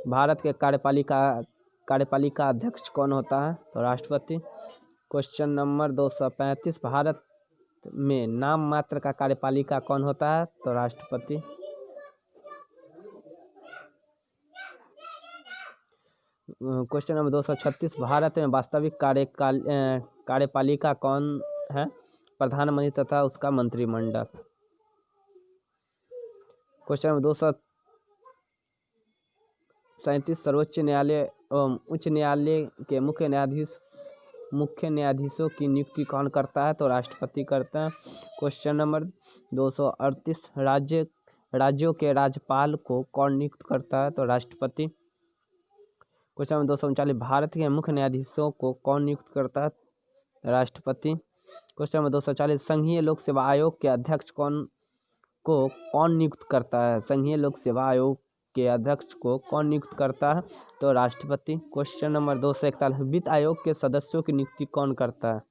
भारत के कार्यपालिका अध्यक्ष कौन होता है? तो राष्ट्रपति। क्वेश्चन नंबर 235, भारत में नाम मात्र का कार्यपालिका कौन होता है? तो राष्ट्रपति। क्वेश्चन नंबर 236, भारत में वास्तविक कार्यपालिका कौन है? प्रधानमंत्री तथा उसका मंत्रिमंडल। क्वेश्चन नंबर 237, सर्वोच्च न्यायालय एवं उच्च न्यायालय के मुख्य न्यायाधीशों की नियुक्ति कौन करता है? तो राष्ट्रपति करता है। क्वेश्चन नंबर 238, राज्यों के राज्यपाल को कौन नियुक्त करता है? तो राष्ट्रपति। क्वेश्चन नंबर 239, भारत के मुख्य न्यायाधीशों को कौन नियुक्त करता है? राष्ट्रपति। क्वेश्चन नंबर 240, संघीय लोक सेवा आयोग के अध्यक्ष को कौन नियुक्त करता है? संघीय लोक सेवा आयोग के अध्यक्ष को कौन नियुक्त करता है? तो राष्ट्रपति। क्वेश्चन नंबर 241, वित्त आयोग के सदस्यों की नियुक्ति कौन करता है?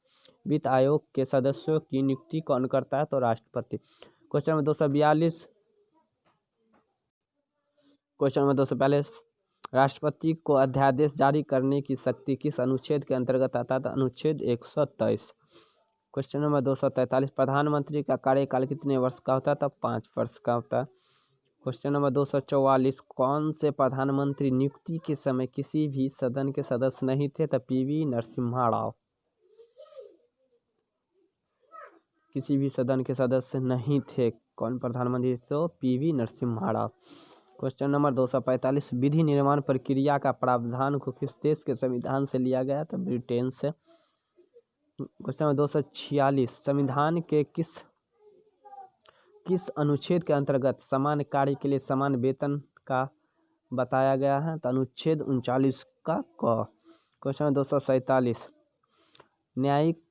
वित्त आयोग के सदस्यों की नियुक्ति कौन करता है? तो राष्ट्रपति। क्वेश्चन नंबर 242, राष्ट्रपति को अध्यादेश जारी करने की शक्ति किस अनुच्छेद के अंतर्गत आता है? अनुच्छेद 123। क्वेश्चन नंबर 243, प्रधानमंत्री का कार्यकाल कितने वर्ष का होता है? तो 5 वर्ष का होता है। क्वेश्चन नंबर 244, कौन से प्रधानमंत्री नियुक्ति के समय किसी भी सदन के सदस्य नहीं थे? तो पीवी नरसिम्हा राव। किसी भी सदन के सदस्य नहीं थे। कौन प्रधानमंत्री? तो PV Narasimha Rao. Question number 245, विधि निर्माण प्रक्रिया का प्रावधान को किस देश के संविधान से लिया गया? तो ब्रिटेन से। क्वेश्चन नंबर 246, संविधान के किस अनुच्छेद के अंतर्गत समान कार्य के लिए समान वेतन का बताया गया है? तो अनुच्छेद 39 का क। क्वेश्चन नंबर 247, न्यायिक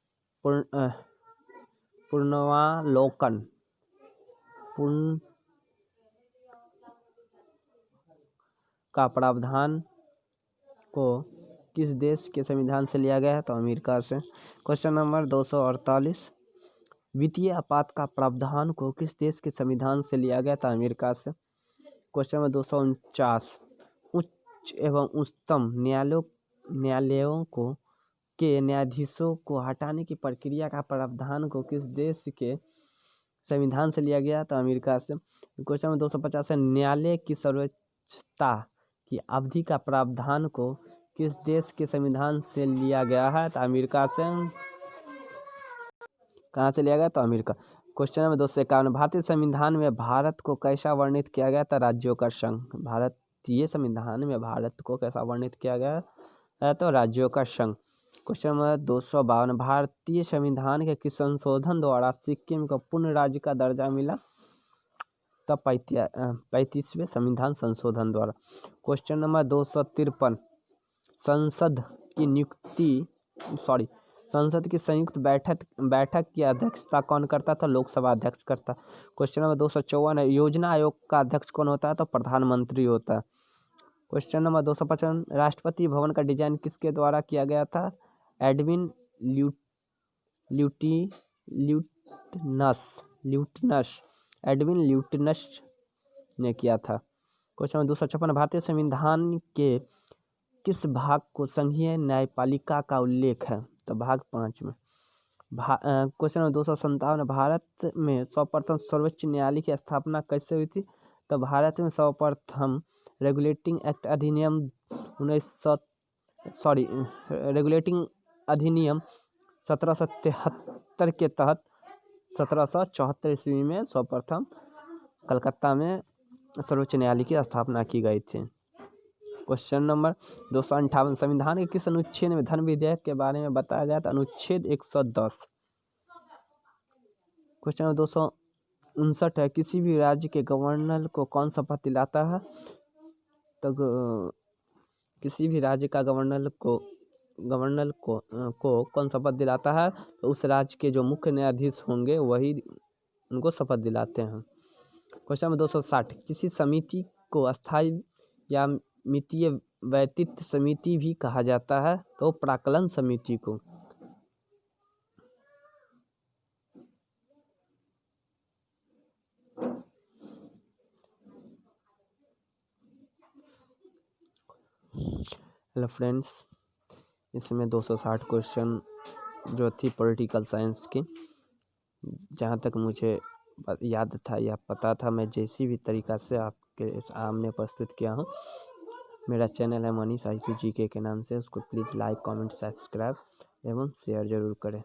पुनरावलोकन का प्रावधान को किस देश के संविधान से लिया गया है? तो अमेरिका से। क्वेश्चन नंबर 248, वित्तीय आपात का प्रावधान को किस देश के संविधान से लिया गया था? अमेरिका से। क्वेश्चन नंबर 249, उच्च एवं उच्चतम न्यायालयों के न्यायाधीशों को हटाने की प्रक्रिया का प्रावधान को किस देश के संविधान से लिया गया? तो अमेरिका से। क्वेश्चन नंबर 250, न्यायालय की सर्वोच्चता की अवधि का प्रावधान को किस देश के संविधान से लिया गया है? तो अमेरिका से। कहाँ से लिया गया? तो अमेरिका। क्वेश्चन नंबर 251, भारतीय संविधान में भारत को कैसा वर्णित किया गया था? राज्यों का संघ। भारतीय संविधान में भारत को कैसा वर्णित किया गया है? तो राज्यों का संघ। क्वेश्चन नंबर 252, भारतीय संविधान के किस संशोधन द्वारा सिक्किम को पूर्ण राज्य का दर्जा मिला? तो 35वें संविधान संशोधन द्वारा। क्वेश्चन नंबर 253, संसद की संयुक्त बैठक की अध्यक्षता कौन करता था? लोकसभा अध्यक्ष करता। क्वेश्चन नंबर 254, योजना आयोग का अध्यक्ष कौन होता है? तो प्रधानमंत्री होता है। क्वेश्चन नंबर 255, राष्ट्रपति भवन का डिजाइन किसके द्वारा किया गया था? एडविन ल्यूटनस ने किया था। क्वेश्चन नंबर 256, भारतीय संविधान के किस भाग को संघीय न्यायपालिका का उल्लेख है? तो भाग 5 में। क्वेश्चन नंबर 257, भारत में सर्वप्रथम सर्वोच्च न्यायालय की स्थापना कैसे हुई थी? तो भारत में सर्वप्रथम रेगुलेटिंग अधिनियम 1773 के तहत 1774 ईस्वी में सर्वप्रथम कलकत्ता में सर्वोच्च न्यायालय की स्थापना की गई थी। क्वेश्चन नंबर 258, संविधान के किस अनुच्छेद में धन विधेयक के बारे में बताया गया था? अनुच्छेद 110। क्वेश्चन नंबर 259 है, किसी भी राज्य के गवर्नर को कौन शपथ दिलाता है? तो किसी भी राज्य का गवर्नर को कौन शपथ दिलाता है? तो उस राज्य के जो मुख्य न्यायाधीश होंगे वही उनको शपथ दिलाते हैं। क्वेश्चन नंबर 260, किसी समिति को अस्थायी या मितीय व्यतित समिति भी कहा जाता है? तो प्राक्कलन समिति को। हेलो फ्रेंड्स, इसमें 260 क्वेश्चन जो थी पॉलिटिकल साइंस की, जहाँ तक मुझे याद था या पता था, मैं जैसी भी तरीक़ा से आपके सामने प्रस्तुत किया हूँ। मेरा चैनल है मनीष IQ GK के नाम से, उसको प्लीज़ लाइक कमेंट सब्सक्राइब एवं शेयर ज़रूर करें।